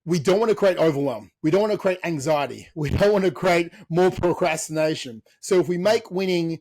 A: we don't want to create overwhelm. We don't want to create anxiety. We don't want to create more procrastination. So if we make winning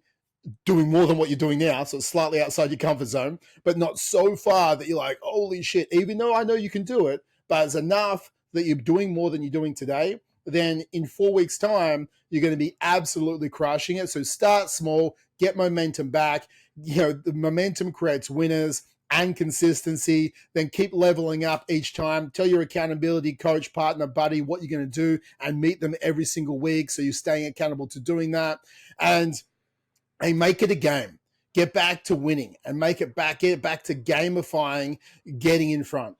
A: doing more than what you're doing now, so it's slightly outside your comfort zone, but not so far that you're like, holy shit, even though I know you can do it, but it's enough that you're doing more than you're doing today, then in 4 weeks' time, you're going to be absolutely crushing it. So start small, get momentum back. The momentum creates winners and consistency. Then keep leveling up each time. Tell your accountability coach, partner, buddy what you're going to do, and meet them every single week so you're staying accountable to doing that. And make it a game. Get back to winning and get it back to gamifying getting in front.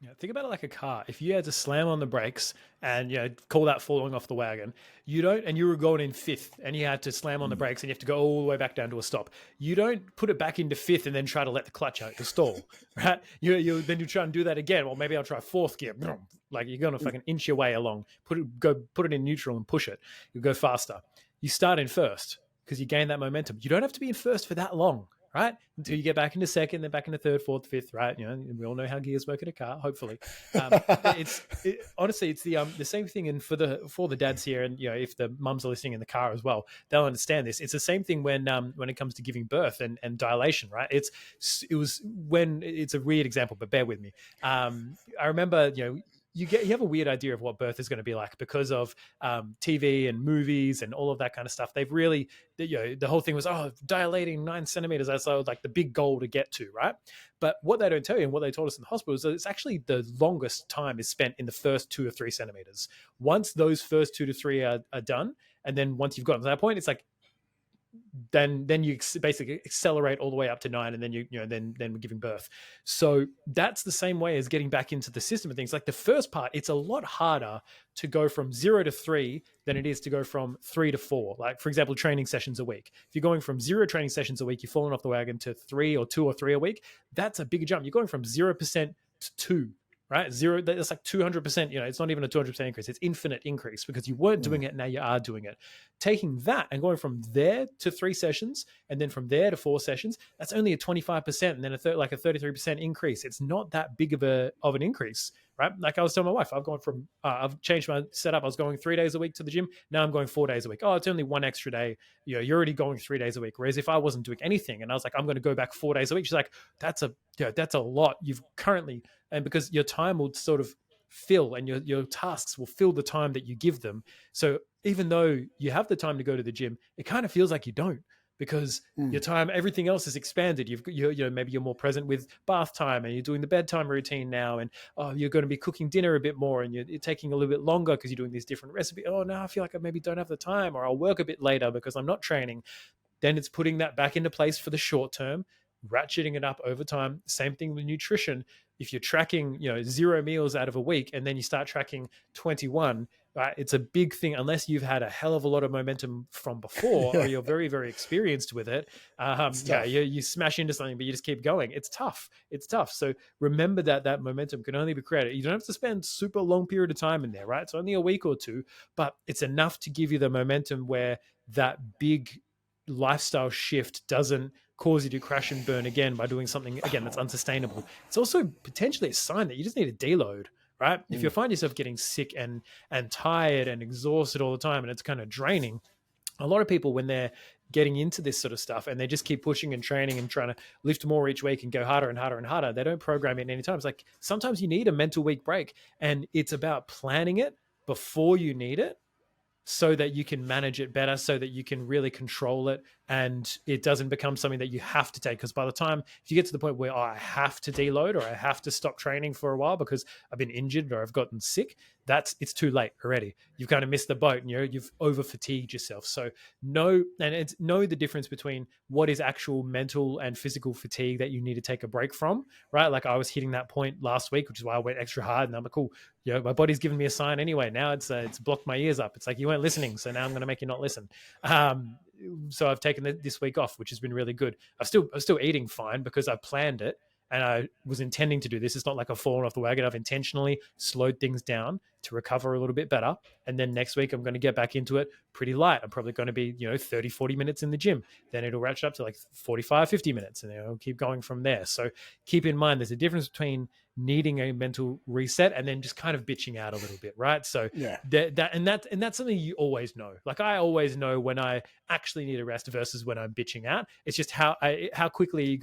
B: Yeah, think about it like a car. If you had to slam on the brakes and call that falling off the wagon, and you were going in fifth and you had to slam on the brakes and you have to go all the way back down to a stop. You don't put it back into fifth and then try to let the clutch out to stall, right? Then you try and do that again. Well, maybe I'll try fourth gear. Like you're going to fucking inch your way along. Put it in neutral and push it. You go faster. You start in first because you gain that momentum. You don't have to be in first for that long, right? Until you get back into second, then back into third, fourth, fifth, right? We all know how gears work in a car, hopefully. Honestly, it's the same thing. And for the dads here, and if the mums are listening in the car as well, they'll understand this. It's the same thing when it comes to giving birth and dilation, right? It's a weird example, but bear with me. I remember, you have a weird idea of what birth is going to be like because of TV and movies and all of that kind of stuff. They've really, the whole thing was, dilating 9 centimeters. That's like the big goal to get to, right? But what they don't tell you and what they told us in the hospital is that it's actually the longest time is spent in the first 2 or 3 centimeters. Once those first 2 to 3 are done, and then once you've gotten to that point, it's like, then you basically accelerate all the way up to 9, and then then we're giving birth. So that's the same way as getting back into the system of things. Like the first part, it's a lot harder to go from 0 to 3 than it is to go from 3 to 4. Like for example, training sessions a week. If you're going from 0 training sessions a week, you're falling off the wagon to 3 or 2 or 3 a week. That's a bigger jump. You're going from 0% to 2. right? Zero, that's like 200%. It's not even a 200% increase. It's infinite increase because you weren't doing
A: Mm.
B: it. Now you are doing it. Taking that and going from there to 3 sessions and then from there to 4 sessions, that's only a 25% and then like a 33% increase. It's not that big of an increase, right? Like I was telling my wife, I've changed my setup. I was going 3 days a week to the gym. Now I'm going 4 days a week. Oh, it's only one extra day. You're already going 3 days a week. Whereas if I wasn't doing anything and I was like, I'm going to go back 4 days a week, she's like, that's a lot. You've currently, and because your time will sort of fill and your tasks will fill the time that you give them. So even though you have the time to go to the gym, it kind of feels like you don't, because your time, everything else is expanded. Maybe you're more present with bath time and you're doing the bedtime routine now, and you're going to be cooking dinner a bit more and you're taking a little bit longer because you're doing these different recipes. Oh, now I feel like I maybe don't have the time, or I'll work a bit later because I'm not training. Then it's putting that back into place for the short term, ratcheting it up over time. Same thing with nutrition. If you're tracking, 0 meals out of a week and then you start tracking 21, right, it's a big thing unless you've had a hell of a lot of momentum from before or you're very, very experienced with it. You smash into something, but you just keep going. It's tough. So remember that momentum can only be created. You don't have to spend super long period of time in there, right? It's only a week or two, but it's enough to give you the momentum where that big lifestyle shift doesn't cause you to crash and burn again by doing something again that's unsustainable. It's also potentially a sign that you just need to deload, right? If you find yourself getting sick and tired and exhausted all the time and it's kind of draining, a lot of people, when they're getting into this sort of stuff and they just keep pushing and training and trying to lift more each week and go harder and harder and harder, they don't program it any time. It's like sometimes you need a mental week break, and it's about planning it before you need it, so that you can manage it better, so that you can really control it and it doesn't become something that you have to take. Because by the time, if you get to the point where I have to deload or I have to stop training for a while because I've been injured or I've gotten sick, it's too late already. You've kind of missed the boat and you've over fatigued yourself. So know the difference between what is actual mental and physical fatigue that you need to take a break from, right? Like I was hitting that point last week, which is why I went extra hard, and I'm like, cool, my body's giving me a sign anyway. Now it's blocked my ears up. It's like, you weren't listening, so now I'm going to make you not listen. So I've taken this week off, which has been really good. I'm still eating fine because I planned it and I was intending to do this. It's not like I've fallen off the wagon. I've intentionally slowed things down to recover a little bit better. And then next week, I'm going to get back into it pretty light. I'm probably going to be, 30, 40 minutes in the gym. Then it'll ratchet up to like 45, 50 minutes and it'll keep going from there. So keep in mind, there's a difference between needing a mental reset and then just kind of bitching out a little bit, right? So that's something you always know. Like I always know when I actually need a rest versus when I'm bitching out. It's just how quickly are you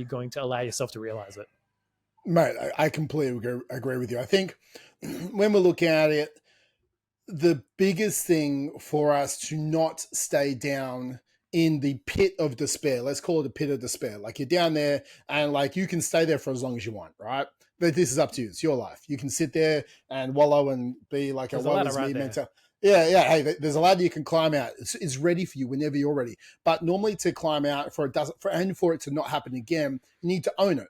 B: going to allow yourself to realize it?
A: Mate, I completely agree with you. I think when we're looking at it, the biggest thing for us to not stay down in the pit of despair, let's call it a pit of despair. Like you're down there and like you can stay there for as long as you want, right? But this is up to you. It's your life. You can sit there and wallow and be like a woe is me mentality. Yeah. Hey, there's a ladder you can climb out. It's ready for you whenever you're ready. But normally to climb out for it to not happen again, you need to own it,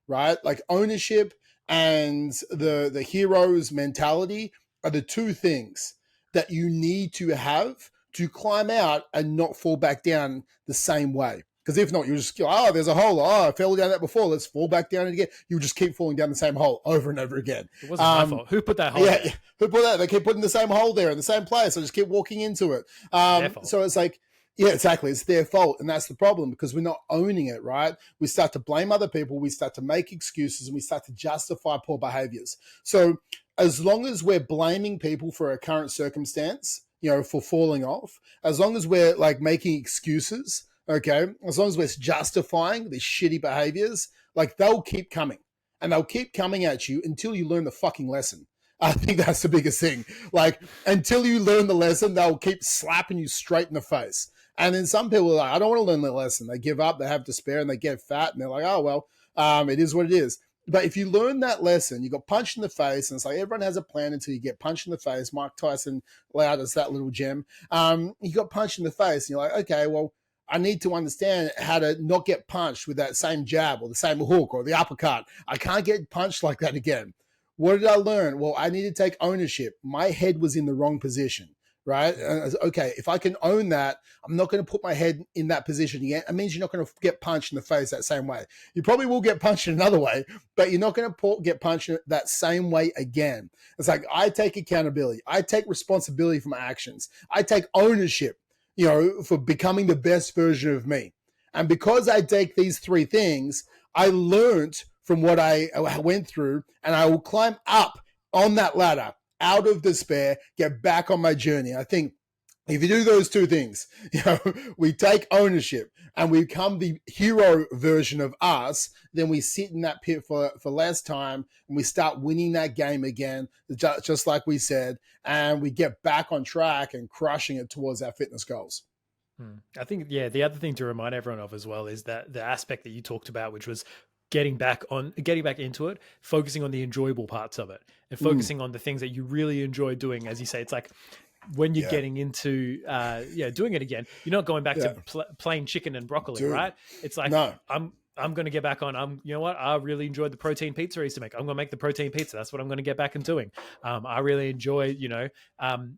A: right? Like ownership and the hero's mentality are the two things that you need to have to climb out and not fall back down the same way. Because if not, you'll just go, oh, there's a hole. Oh, I fell down that before. Let's fall back down it again. You'll just keep falling down the same hole over and over again.
B: It wasn't my fault. Who put that hole there?
A: Who put that? They keep putting the same hole there in the same place. So just keep walking into it. So it's like, yeah, exactly. It's their fault. And that's the problem because we're not owning it, right? We start to blame other people. We start to make excuses and we start to justify poor behaviors. So as long as we're blaming people for a current circumstance, for falling off, as long as we're like making excuses, okay, as long as we're justifying these shitty behaviors, like they'll keep coming and they'll keep coming at you until you learn the fucking lesson. I think that's the biggest thing. Like until you learn the lesson, they'll keep slapping you straight in the face. And then some people are like, I don't want to learn the lesson. They give up, they have despair and they get fat and they're like, oh, well, it is what it is. But if you learn that lesson, you got punched in the face, and it's like everyone has a plan until you get punched in the face. Mike Tyson allowed us that little gem. You got punched in the face, and you're like, okay, well, I need to understand how to not get punched with that same jab or the same hook or the uppercut. I can't get punched like that again. What did I learn? Well, I need to take ownership. My head was in the wrong position. right? Okay, if I can own that, I'm not going to put my head in that position again. It means you're not going to get punched in the face that same way. You probably will get punched in another way, but you're not going to get punched that same way again. It's like, I take accountability. I take responsibility for my actions. I take ownership, for becoming the best version of me. And because I take these three things, I learned from what I went through, and I will climb up on that ladder out of despair, get back on my journey. I think if you do those two things, we take ownership and we become the hero version of us, then we sit in that pit for less time and we start winning that game again, just like we said, and we get back on track and crushing it towards our fitness goals.
B: I think, the other thing to remind everyone of as well is that the aspect that you talked about, which was getting back into it, focusing on the enjoyable parts of it and focusing on the things that you really enjoy doing. As you say, it's like when you're getting into doing it again, you're not going back to plain chicken and broccoli, right? It's like, no. I'm going to get back on. You know what? I really enjoyed the protein pizza I used to make. I'm going to make the protein pizza. That's what I'm going to get back and doing. I really enjoy, the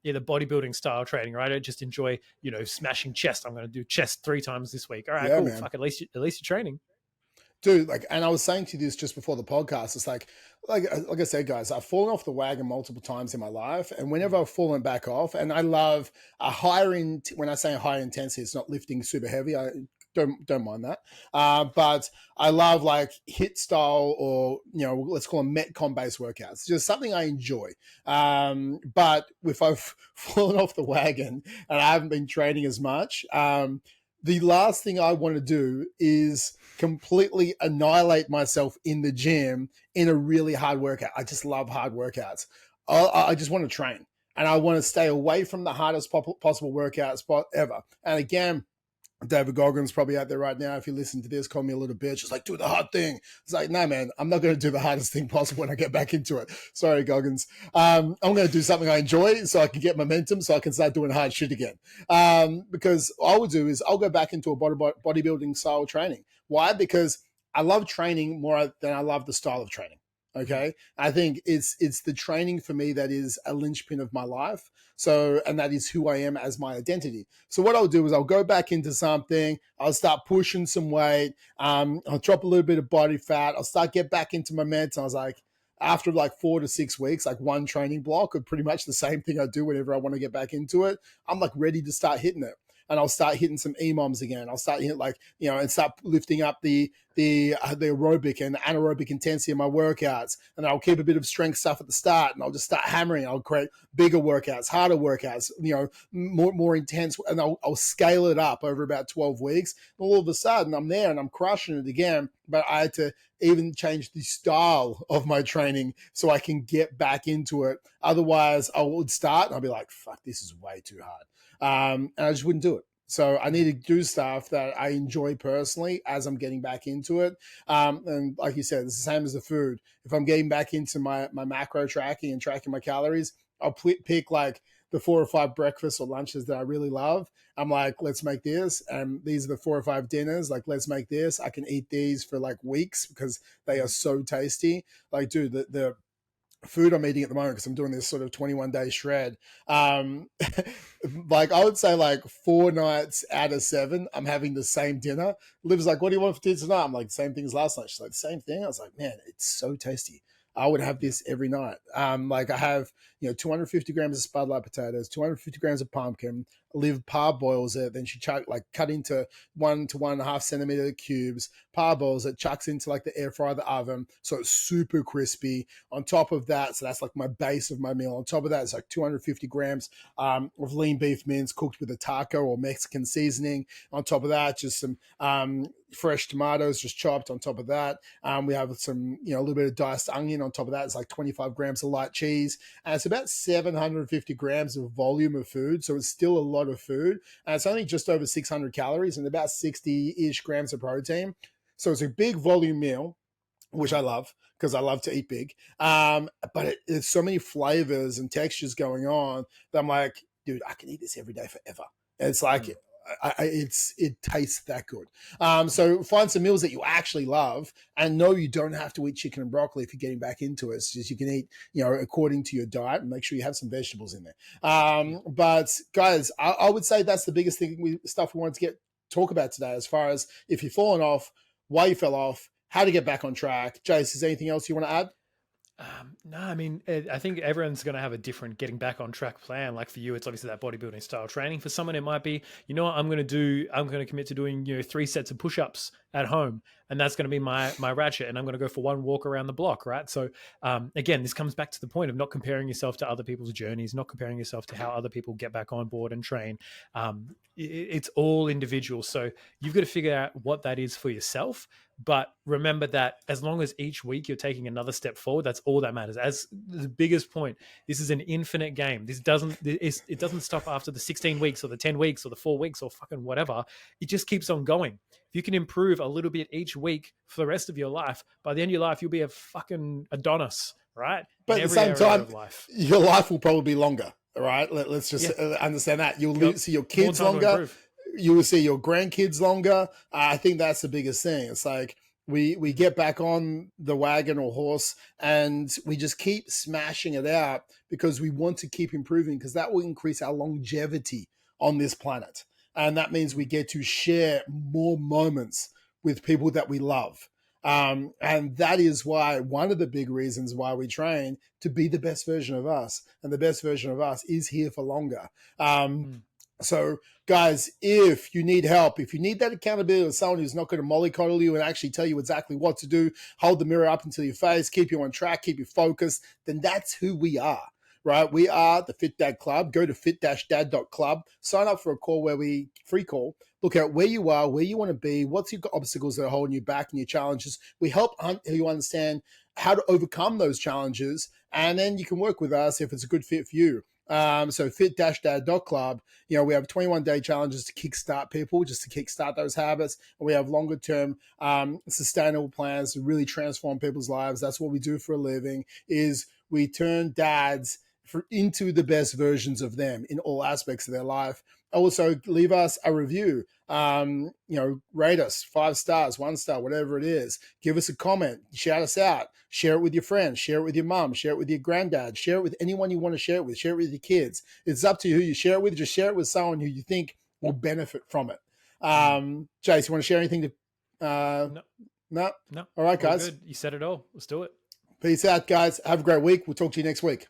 B: bodybuilding style training, right? I just enjoy, smashing chest. I'm going to do chest 3 times this week. All right, cool. Man. Fuck, at least you're training.
A: Dude, and I was saying to you this just before the podcast, it's like I said, guys, I've fallen off the wagon multiple times in my life, and whenever I've fallen back off, and I love when I say higher intensity, it's not lifting super heavy. I don't mind that, but I love like HIIT style or let's call them Metcon based workouts. It's just something I enjoy. But if I've fallen off the wagon and I haven't been training as much, the last thing I want to do is completely annihilate myself in the gym in a really hard workout. I just love hard workouts. I just want to train, and I want to stay away from the hardest possible workout spot ever. And again, David Goggins probably out there right now. If you listen to this, call me a little bitch. It's like, do the hard thing. It's like, no, man, I'm not going to do the hardest thing possible when I get back into it. Sorry, Goggins. I'm going to do something I enjoy so I can get momentum so I can start doing hard shit again. Because all I would do is I'll go back into a bodybuilding style training. Why? Because I love training more than I love the style of training. Okay. I think it's the training for me that is a linchpin of my life. So, and that is who I am as my identity. So what I'll do is I'll go back into something. I'll start pushing some weight. I'll drop a little bit of body fat. I'll start get back into momentum. I was like, after like 4 to 6 weeks, like one training block of pretty much the same thing I do whenever I want to get back into it, I'm like ready to start hitting it. And I'll start hitting some EMOMs again. I'll start hitting and start lifting up the aerobic and anaerobic intensity of my workouts. And I'll keep a bit of strength stuff at the start, and I'll just start hammering. I'll create bigger workouts, harder workouts, more intense, and I'll scale it up over about 12 weeks. And all of a sudden, I'm there and I'm crushing it again. But I had to even change the style of my training so I can get back into it. Otherwise, I would start and I'll be like, fuck, this is way too hard. And I just wouldn't do it. So I need to do stuff that I enjoy personally as I'm getting back into it. And like you said, it's the same as the food. If I'm getting back into my macro tracking and tracking my calories, I'll pick like the 4 or 5 breakfasts or lunches that I really love. I'm like, let's make this. And these are the 4 or 5 dinners. Like, let's make this. I can eat these for like weeks because they are so tasty. Like, dude, the food I'm eating at the moment, because I'm doing this sort of 21-day shred, like I would say like 4 nights out of 7 I'm having the same dinner. Liv's like, what do you want for dinner tonight? I'm like, same thing as last night. She's like, same thing. I was like, man, it's so tasty. I would have this every night. Like I have 250 grams of spudlight potatoes, 250 grams of pumpkin. Liv parboils it, then she cut into 1 to 1.5 centimeter cubes, parboils it, chucks into like the air fryer, the oven, so it's super crispy. On top of that, so that's like my base of my meal. On top of that, it's like 250 grams of lean beef mince cooked with a taco or Mexican seasoning. On top of that, just some fresh tomatoes just chopped. On top of that, we have some a little bit of diced onion. On top of that, it's like 25 grams of light cheese, and it's about 750 grams of volume of food. So it's still a lot of food, and it's only just over 600 calories and about 60-ish grams of protein. So it's a big volume meal, which I love because I love to eat big. But there's so many flavors and textures going on that I'm like, dude, I can eat this every day forever. And it's like, it tastes that good. So find some meals that you actually love, and know you don't have to eat chicken and broccoli if you're getting back into it. It's just you can eat, according to your diet, and make sure you have some vegetables in there.
B: Yeah.
A: But guys, I would say that's the biggest stuff we wanted to talk about today, as far as if you've fallen off, why you fell off, how to get back on track. Jace, is there anything else you want to add?
B: No, I mean, I think everyone's going to have a different getting back on track plan. Like for you, it's obviously that bodybuilding style training. For someone, it might be, you know what, I'm going to commit to doing, 3 sets of push-ups at home. And that's going to be my ratchet. And I'm going to go for 1 walk around the block. Right. So again, this comes back to the point of not comparing yourself to other people's journeys, not comparing yourself to how other people get back on board and train. It's all individual. So you've got to figure out what that is for yourself. But remember that as long as each week you're taking another step forward, that's all that matters. As the biggest point, this is an infinite game. It doesn't stop after the 16 weeks or the 10 weeks or the 4 weeks or fucking whatever. It just keeps on going. If you can improve a little bit each week for the rest of your life, by the end of your life, you'll be a fucking Adonis, right?
A: But at the same time, your life will probably be longer, right? Let's just understand that. You'll see your kids longer. You will see your grandkids longer. I think that's the biggest thing. It's like we get back on the wagon or horse and we just keep smashing it out because we want to keep improving, because that will increase our longevity on this planet. And that means we get to share more moments with people that we love. And that is why one of the big reasons why we train, to be the best version of us. And the best version of us is here for longer. So guys, if you need help, if you need that accountability of someone who's not going to mollycoddle you and actually tell you exactly what to do, hold the mirror up until your face, keep you on track, keep you focused, then that's who we are, right? We are the Fit Dad Club. Go to fit-dad.club, sign up for a call free call, look at where you are, where you want to be, what's your obstacles that are holding you back and your challenges. We help you understand how to overcome those challenges, and then you can work with us if it's a good fit for you. So fit-dad.club, we have 21-day challenges to kickstart people, just to kickstart those habits. And we have longer term, sustainable plans to really transform people's lives. That's what we do for a living, is we turn dads into the best versions of them in all aspects of their life. Also, leave us a review. Rate us 5 stars, 1 star, whatever it is. Give us a comment, shout us out, share it with your friends, share it with your mom, share it with your granddad, share it with anyone you want to share it with your kids. It's up to you who you share it with. Just share it with someone who you think will benefit from it. Jace, you want to share anything to? No. All right, guys.
B: Good. You said it all. Let's do it.
A: Peace out, guys. Have a great week. We'll talk to you next week.